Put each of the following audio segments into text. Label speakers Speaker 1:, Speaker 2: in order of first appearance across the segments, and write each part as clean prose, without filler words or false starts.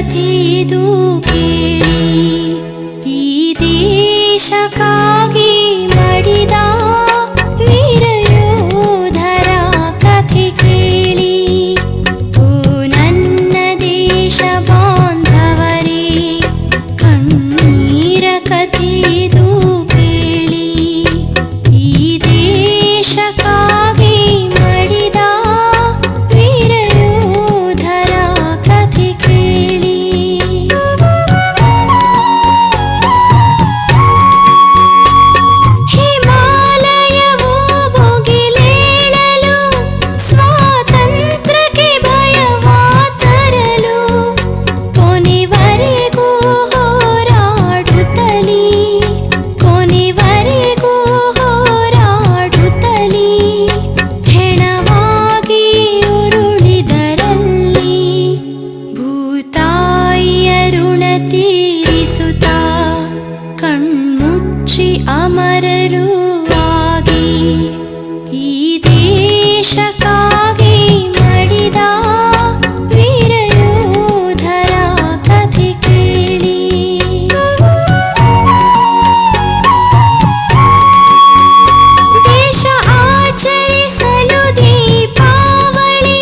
Speaker 1: ಕಥೆದು ಕೇಳಿ, ಈ ದೇಶಕ್ಕಾಗಿ ಮಡಿದ ವೀರಯೋಧರ ಕಥೆ ಕೇಳಿ. ಓ ನನ್ನ ದೇಶ ಬಾಂಧವರೇ, ಕಣ್ಣೀರ ಕಥೆದು ಕೇಳಿ, ಈ ದೇಶಕ್ಕಾಗಿ ಮಡಿದ ವೀರಯೋಧರ ಕಥೆ ಕೇಳಿ. ಹಿಮಾಲಯವೋ ಭುಗಿಲೇಳಲು, ಸ್ವಾತಂತ್ರ್ಯಕ್ಕೆ ಭಯವ ತರಲು, ಕೊನೆವರೆಗೂ ಹೋರಾಡುತ್ತಲೀ, ಕೊನೆವರೆಗೂ ಹೋರಾಡುತ್ತಲೀ, ಹೆಣವಾಗಿ ಉರುಳಿದರಲ್ಲಿ ಭೂತಾಯಿಯ ಋಣ ತೀರಿಸುತ್ತಾ ಕಣ್ಮುಚ್ಚಿ ಅಮರರು ಆಗಿ, ಈ ದೇಶಕ್ಕಾಗಿ ಮಡಿದ ವೀರಯೋಧರ ಕಥೆ ಕೇಳಿ. ದೇಶ ಆಚರಿಸಲು ದೀಪಾವಳಿ,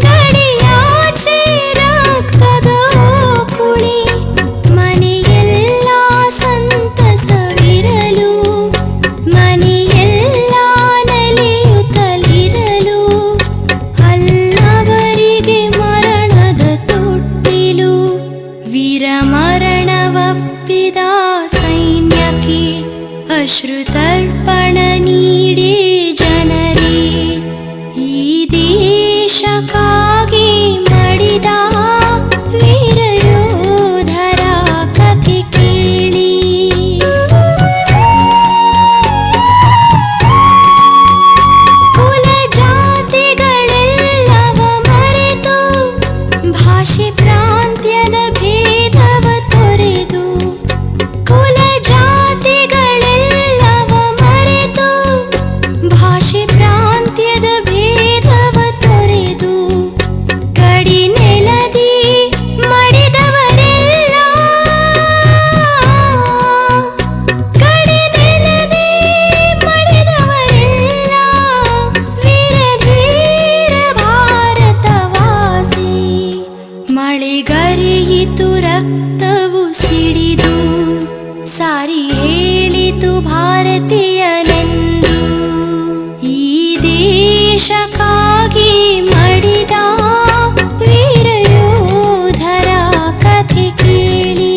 Speaker 1: ಗಡಿಯಾಚೆ ರಕ್ತದ ಕುಳಿ, ಮನೆಯೆಲ್ಲ ಸಂತಸವಿರಲು, ಮನೆಯೆಲ್ಲ ನಲಿಯುತ್ತಲಿರಲು, ಹಲ್ಲವರಿಗೆ ಮರಣದ ತೊಟ್ಟಿಲು, ವೀರಮರಣವಪ್ಪಿದ ಸೈನ್ಯಕ್ಕೆ ಅಶ್ರುತರ್ಪಣ ನೀಡಿ ಜನರೇ, ಈ ದೇಶಕ್ಕಾಗಿ ಮಡಿದ ವೀರಯೋಧರ ಕಥೆ ಕೇಳಿ. ಕುಲ ಜಾತಿಗಳೆಲ್ಲವ ಮರೆತು, ಭಾಷೆ ಪ್ರಾಂತ್ಯದ ಭೇದವ ತೊರೆದು, ಕುಲ ಜಾತಿಗಳೆಲ್ಲವ ಮರೆತು, ಭಾಷೆ ಪ್ರಾಂತ್ಯದ ಭೇದವ ತೊರೆದು, ಗಡಿ ನೆಲದಿ ಮಡಿದವರೆಲ್ಲ, ಗಡಿ ನೆಲದಿ ಮಡಿದವರೆಲ್ಲ, ವೀರಧೀರ ಭಾರತವಾಸಿ. ಮಳೆಗರೆಯಿತು ರಕ್ತವು ಸಿಡಿದು, ಸಾರಿ ಹೇಳಿತು ಭಾರತೀಯನೆಂದು, ಈ ದೇಶಕ್ಕಾಗಿ ಮಡಿದ ವೀರಯೋಧರ ಕಥೆ ಕೇಳಿ.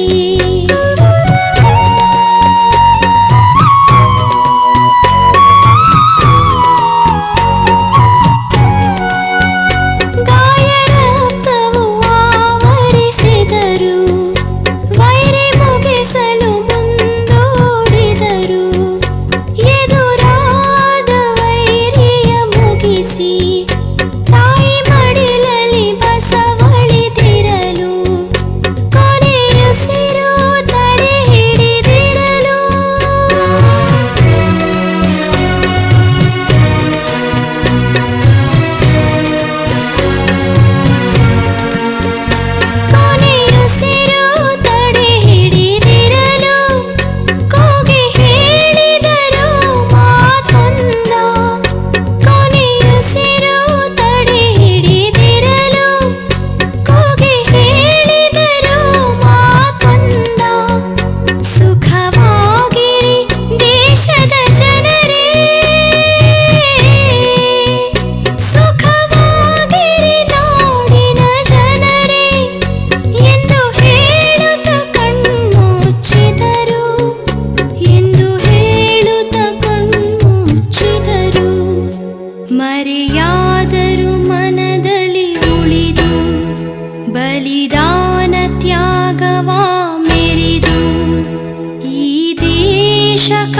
Speaker 1: ಗಾಯ ರಕ್ತವು ಆವರಿಸಿದರು, ವೈರಿ ಮುಗಿಸಲು ಮುಂದೋಡಿದರು, ಎದುರಾದ ವೈರಿಯ ಮುಗಿಸಿ, ತಾಯಿ ಮಡಿಲಲ್ಲಿ ಬಸವಳಿದಿರಲು, ಕೊನೆಯುಸಿರು ತಡೆ ಹಿಡಿದಿರಲು, ಕೊನೆಯುಸಿರು ತಡೆ ಹಿಡಿದಿರಲು, ಕೂಗಿ ಹೇಳಿದರು ಮಾತೊಂದ, ಕೊನೆಯುಸಿರು ತಡೆ ಹಿಡಿದಿರಲು, ಕೂಗಿ ಹೇಳಿದರು ಮಾತೊಂದ. ಸುಖವಾಗಿರಿ ದೇಶದ ಜನರೇ, ಸುಖವಾಗಿರಿ ನಾಡಿನ ಜನರೇ ಎಂದು ಹೇಳುತ್ತ ಕಣ್ಮುಚ್ಚಿದರು, ಎಂದು ಹೇಳುತ್ತ ಕಣ್ಮುಚ್ಚಿದರು. ಮರೆಯಾದರು ಮನದಲ್ಲಿ ಉಳಿದು, ಬಲಿದಾನ ತ್ಯಾಗವ ಮೆರೆದು, ಈ ದೇಶಕ್ಕಾಗಿ